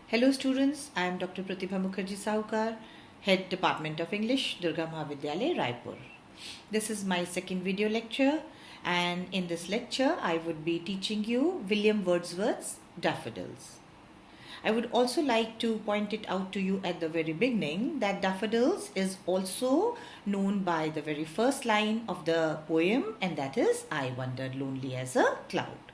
Hello students, I am Dr. Pratibha Mukherjee Sahukar, Head Department of English, Durga Mahavidyalaya, Raipur. This is my second video lecture, and in this lecture I would be teaching you William Wordsworth's Daffodils. I would also like to point it out to you at the very beginning that Daffodils is also known by the very first line of the poem, and that is, I wandered lonely as a cloud.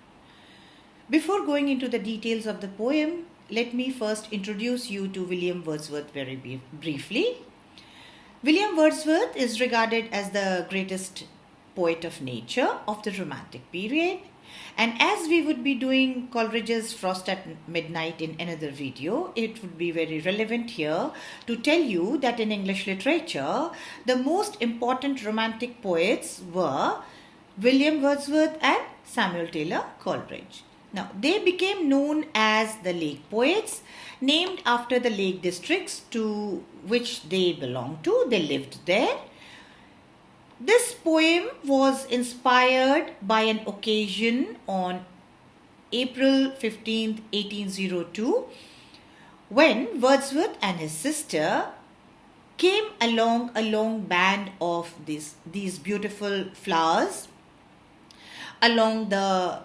Before going into the details of the poem, let me first introduce you to William Wordsworth very briefly. William Wordsworth is regarded as the greatest poet of nature of the Romantic period. And as we would be doing Coleridge's Frost at Midnight in another video, it would be very relevant here to tell you that in English literature, the most important Romantic poets were William Wordsworth and Samuel Taylor Coleridge. Now, they became known as the Lake Poets, named after the lake districts to which they belonged to. They lived there. This poem was inspired by an occasion on April 15th, 1802, when Wordsworth and his sister came along a long band of these beautiful flowers along the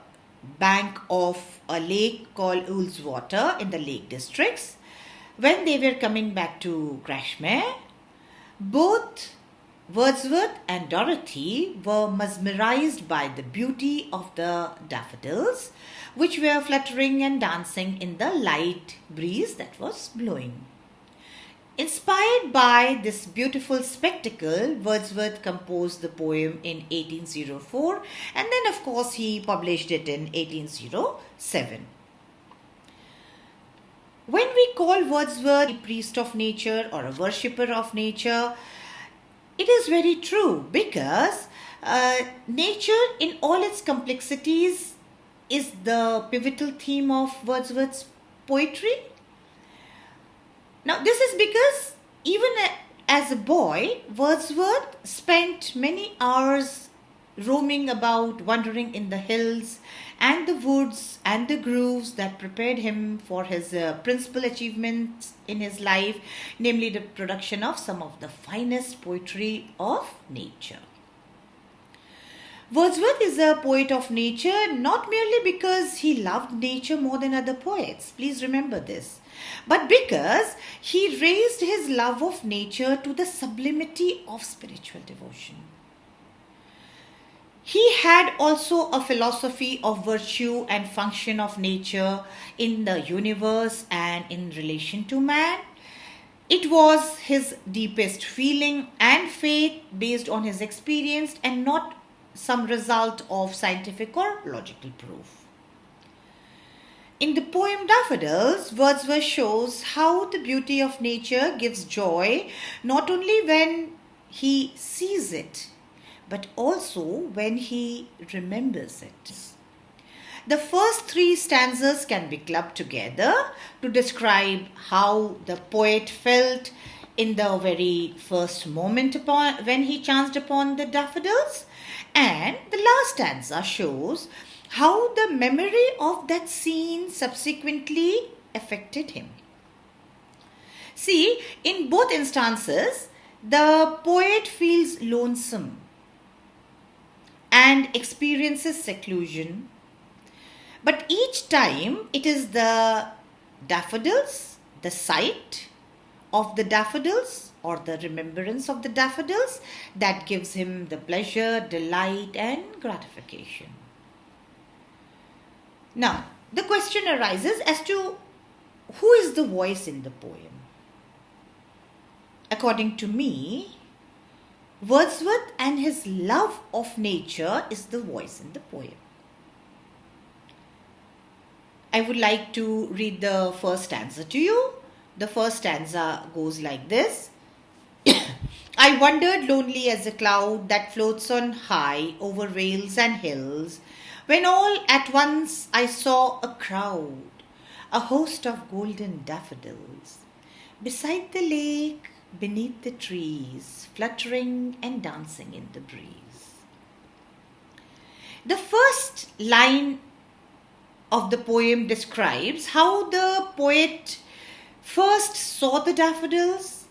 bank of a lake called Wordsworth in the Lake Districts. When they were coming back to Grashmere, both Wordsworth and Dorothy were mesmerized by the beauty of the daffodils, which were fluttering and dancing in the light breeze that was blowing. Inspired by this beautiful spectacle, Wordsworth composed the poem in 1804, and then of course he published it in 1807. When we call Wordsworth a priest of nature or a worshipper of nature, it is very true because nature in all its complexities is the pivotal theme of Wordsworth's poetry. Now, this is because even as a boy, Wordsworth spent many hours roaming about, wandering in the hills and the woods and the groves that prepared him for his principal achievements in his life, namely the production of some of the finest poetry of nature. Wordsworth is a poet of nature not merely because he loved nature more than other poets, please remember this, but because he raised his love of nature to the sublimity of spiritual devotion. He had also a philosophy of virtue and function of nature in the universe and in relation to man. It was his deepest feeling and faith based on his experience and not some result of scientific or logical proof. In the poem Daffodils, Wordsworth shows how the beauty of nature gives joy not only when he sees it, but also when he remembers it. The first three stanzas can be clubbed together to describe how the poet felt in the very first moment when he chanced upon the daffodils, and the last stanza shows how the memory of that scene subsequently affected him. See, in both instances, the poet feels lonesome and experiences seclusion, but each time it is the daffodils, the sight of the daffodils or the remembrance of the daffodils that gives him the pleasure, delight and gratification. Now, the question arises as to who is the voice in the poem. According to me, Wordsworth and his love of nature is the voice in the poem. I would like to read the first stanza to you. The first stanza goes like this. I wandered lonely as a cloud that floats on high over vales and hills, when all at once I saw a crowd, a host of golden daffodils, beside the lake, beneath the trees, fluttering and dancing in the breeze. The first line of the poem describes how the poet first saw the daffodils,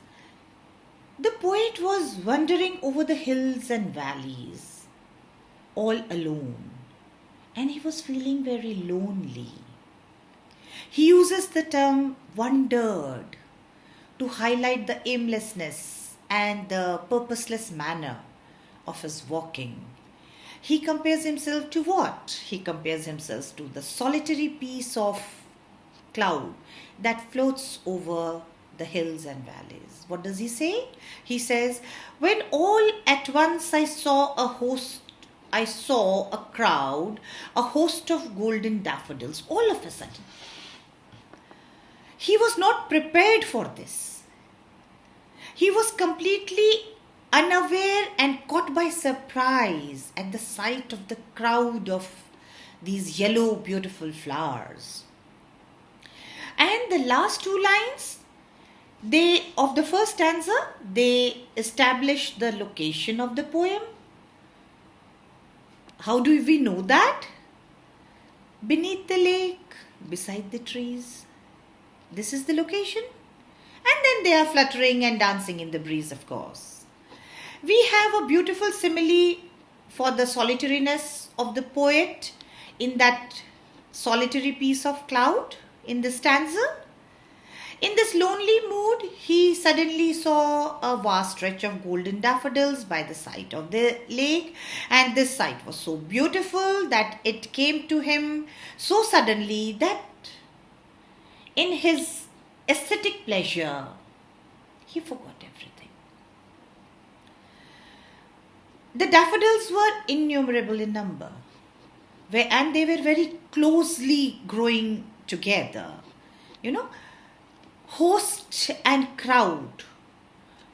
the poet was wandering over the hills and valleys, all alone, and he was feeling very lonely. He uses the term wandered to highlight the aimlessness and the purposeless manner of his walking. He compares himself to what? He compares himself to the solitary piece of cloud that floats over the hills and valleys. What does he say? He says, when all at once I saw a crowd, a host of golden daffodils, all of a sudden. He was not prepared for this. He was completely unaware and caught by surprise at the sight of the crowd of these yellow, beautiful flowers. And the last two lines of the first stanza, they establish the location of the poem. How do we know that? Beneath the lake, beside the trees. This is the location. And then they are fluttering and dancing in the breeze, of course. We have a beautiful simile for the solitariness of the poet in that solitary piece of cloud in the stanza. In this lonely mood, he suddenly saw a vast stretch of golden daffodils by the side of the lake, and this sight was so beautiful that it came to him so suddenly that in his aesthetic pleasure, he forgot everything. The daffodils were innumerable in number, and they were very closely growing together. Host and crowd,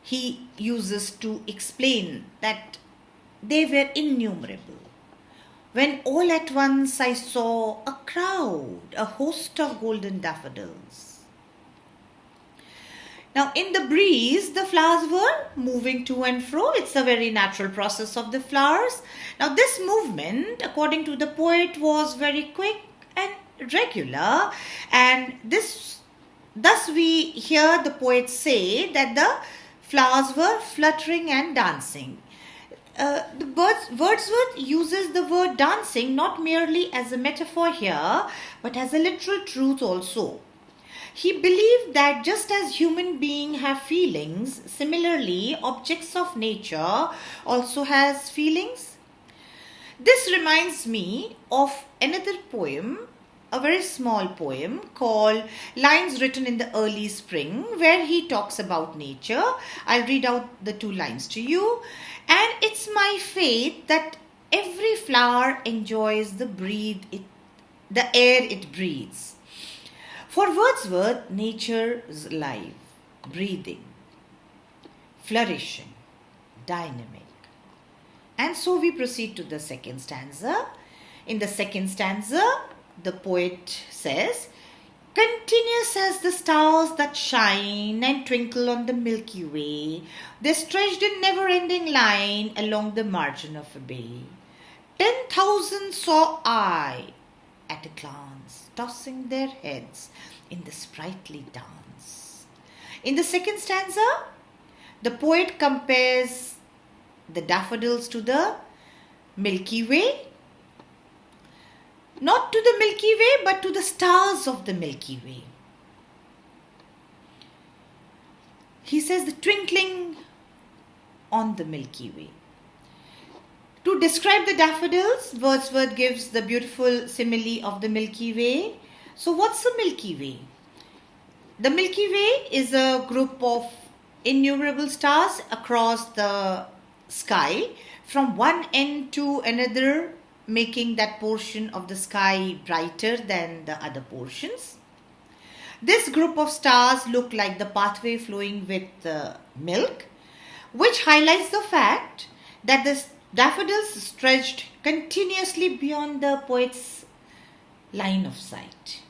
he uses to explain that they were innumerable. When all at once I saw a crowd, a host of golden daffodils. Now in the breeze, the flowers were moving to and fro. It's a very natural process of the flowers. Now this movement, according to the poet, was very quick and regular, and thus we hear the poet say that the flowers were fluttering and dancing. Wordsworth uses the word dancing not merely as a metaphor here, but as a literal truth also. He believed that just as human beings have feelings, similarly objects of nature also has feelings. This reminds me of another poem, a very small poem called Lines Written in the Early Spring, where he talks about nature. I'll read out the two lines to you. And it's my faith that every flower enjoys the air it breathes. For Wordsworth, nature is alive, breathing, flourishing, dynamic. And so we proceed to the second stanza. In the second stanza, the poet says, continuous as the stars that shine and twinkle on the Milky Way, they stretched in never-ending line along the margin of a bay. 10,000 saw I at a glance, tossing their heads in the sprightly dance. In the second stanza, the poet compares the daffodils to the Milky Way. Not to the Milky Way, but to the stars of the Milky Way. He says the twinkling on the Milky Way. To describe the daffodils, Wordsworth gives the beautiful simile of the Milky Way. So what's the Milky Way? The Milky Way is a group of innumerable stars across the sky from one end to another, making that portion of the sky brighter than the other portions. This group of stars look like the pathway flowing with milk, which highlights the fact that the daffodils stretched continuously beyond the poet's line of sight.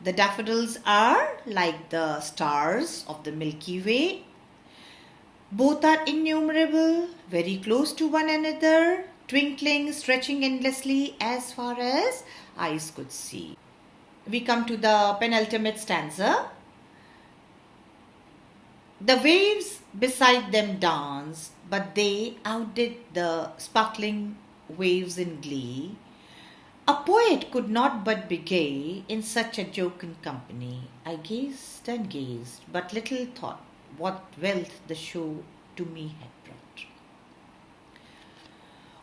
The daffodils are like the stars of the Milky Way. Both are innumerable, very close to one another, twinkling, stretching endlessly as far as eyes could see. We come to the penultimate stanza. The waves beside them danced, but they outdid the sparkling waves in glee. A poet could not but be gay in such a jocund company. I gazed and gazed, but little thought what wealth the show to me had brought.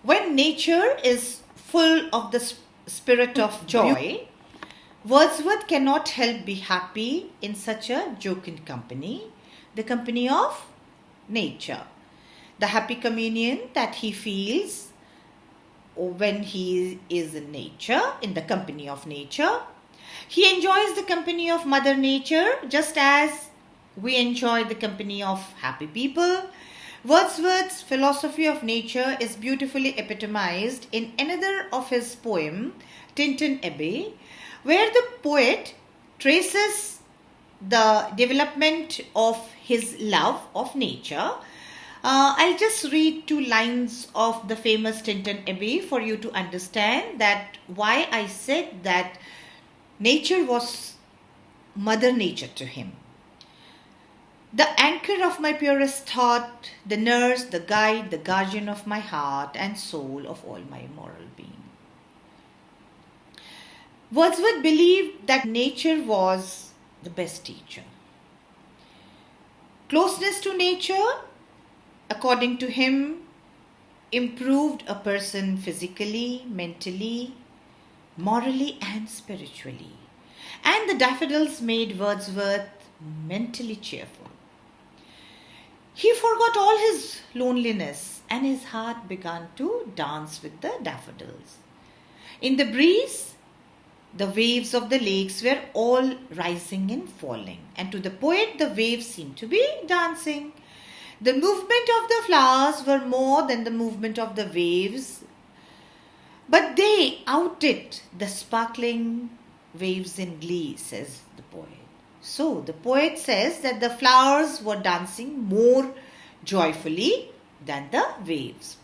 When nature is full of the spirit of joy, Wordsworth cannot help be happy in such a jocund company, the company of nature. The happy communion that he feels when he is in nature, in the company of nature. He enjoys the company of Mother Nature just as we enjoy the company of happy people. Wordsworth's philosophy of nature is beautifully epitomized in another of his poem, Tinton Abbey, where the poet traces the development of his love of nature. I'll just read 2 lines of the famous Tinton Abbey for you to understand that why I said that nature was Mother Nature to him. The anchor of my purest thought, the nurse, the guide, the guardian of my heart and soul, of all my moral being. Wordsworth believed that nature was the best teacher. Closeness to nature, according to him, improved a person physically, mentally, morally and spiritually. And the daffodils made Wordsworth mentally cheerful. He forgot all his loneliness and his heart began to dance with the daffodils. In the breeze, the waves of the lakes were all rising and falling, and to the poet the waves seemed to be dancing. The movement of the flowers were more than the movement of the waves, but they outdid the sparkling waves in glee, says the poet. So the poet says that the flowers were dancing more joyfully than the waves.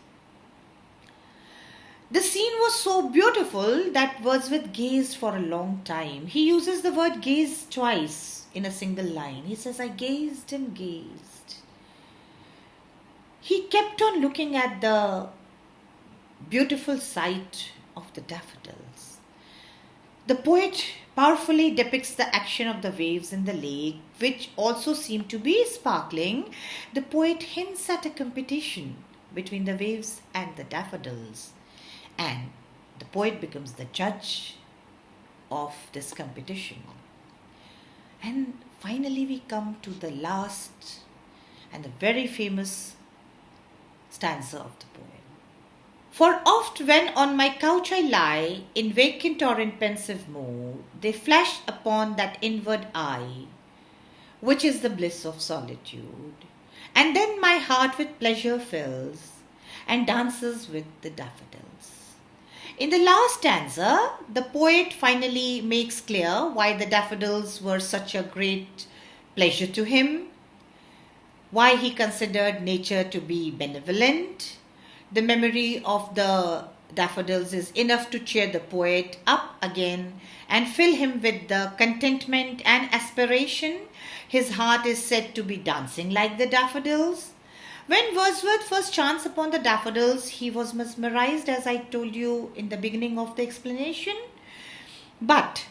The scene was so beautiful that Wordsworth gazed for a long time. He uses the word gaze twice in a single line. He says, I gazed and gazed. He kept on looking at the beautiful sight of the daffodils. The poet powerfully depicts the action of the waves in the lake, which also seem to be sparkling. The poet hints at a competition between the waves and the daffodils. And the poet becomes the judge of this competition. And finally we come to the last and the very famous stanza of the poem. For oft when on my couch I lie, in vacant or in pensive mood, they flash upon that inward eye, which is the bliss of solitude. And then my heart with pleasure fills, and dances with the daffodils. In the last stanza, the poet finally makes clear why the daffodils were such a great pleasure to him, why he considered nature to be benevolent. The memory of the daffodils is enough to cheer the poet up again and fill him with the contentment and aspiration. His heart is said to be dancing like the daffodils. When Wordsworth first chanced upon the daffodils, he was mesmerized, as I told you in the beginning of the explanation. But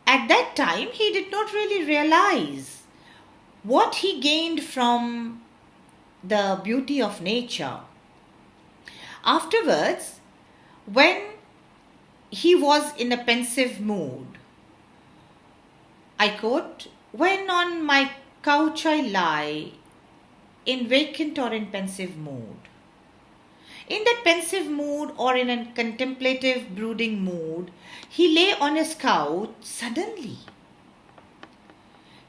at that time, he did not really realize what he gained from the beauty of nature. Afterwards, when he was in a pensive mood, I quote, when on my couch I lie, in vacant or in pensive mood. In that pensive mood or in a contemplative brooding mood, he lay on his couch suddenly.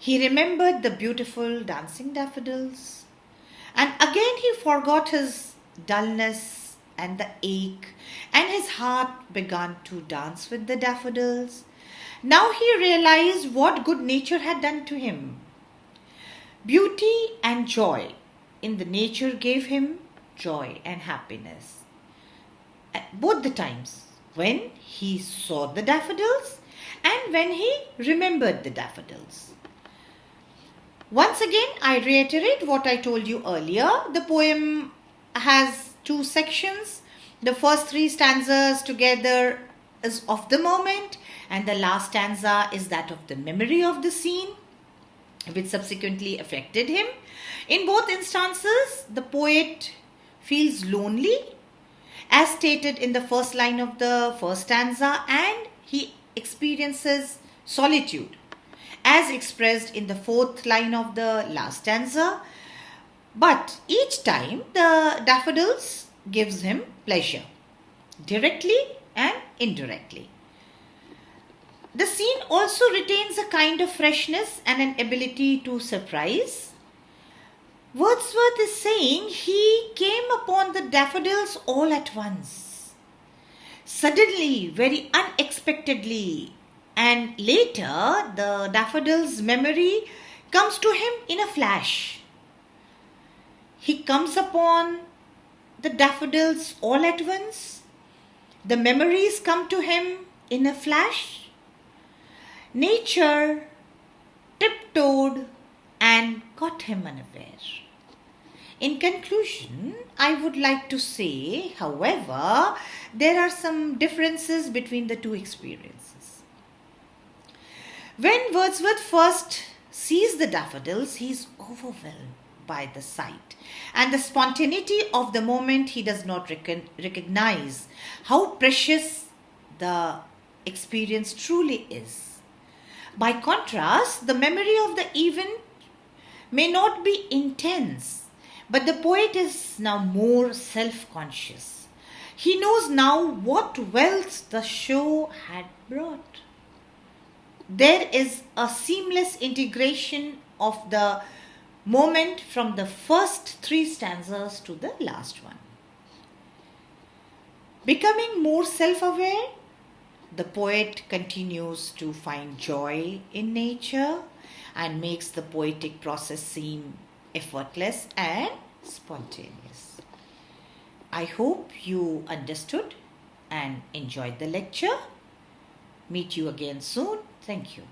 He remembered the beautiful dancing daffodils, and again he forgot his dullness and the ache, and his heart began to dance with the daffodils. Now he realized what good nature had done to him. Beauty and joy in the nature gave him joy and happiness. At both the times, when he saw the daffodils and when he remembered the daffodils. Once again, I reiterate what I told you earlier. The poem has two sections. The first three stanzas together is of the moment, and the last stanza is that of the memory of the scene which subsequently affected him. In both instances, the poet feels lonely, as stated in the first line of the first stanza, and he experiences solitude, as expressed in the fourth line of the last stanza. But each time, the daffodils gives him pleasure, directly and indirectly. The scene also retains a kind of freshness and an ability to surprise. Wordsworth is saying he came upon the daffodils all at once, suddenly, very unexpectedly, and later the daffodils' memory comes to him in a flash. He comes upon the daffodils all at once. The memories come to him in a flash. Nature tiptoed and caught him unaware. In conclusion, I would like to say, however, there are some differences between the two experiences. When Wordsworth first sees the daffodils, he is overwhelmed by the sight and the spontaneity of the moment. He does not recognize how precious the experience truly is. By contrast, the memory of the event may not be intense, but the poet is now more self-conscious. He knows now what wealth the show had brought. There is a seamless integration of the moment from the first three stanzas to the last one. Becoming more self-aware, the poet continues to find joy in nature and makes the poetic process seem effortless and spontaneous. I hope you understood and enjoyed the lecture. Meet you again soon. Thank you.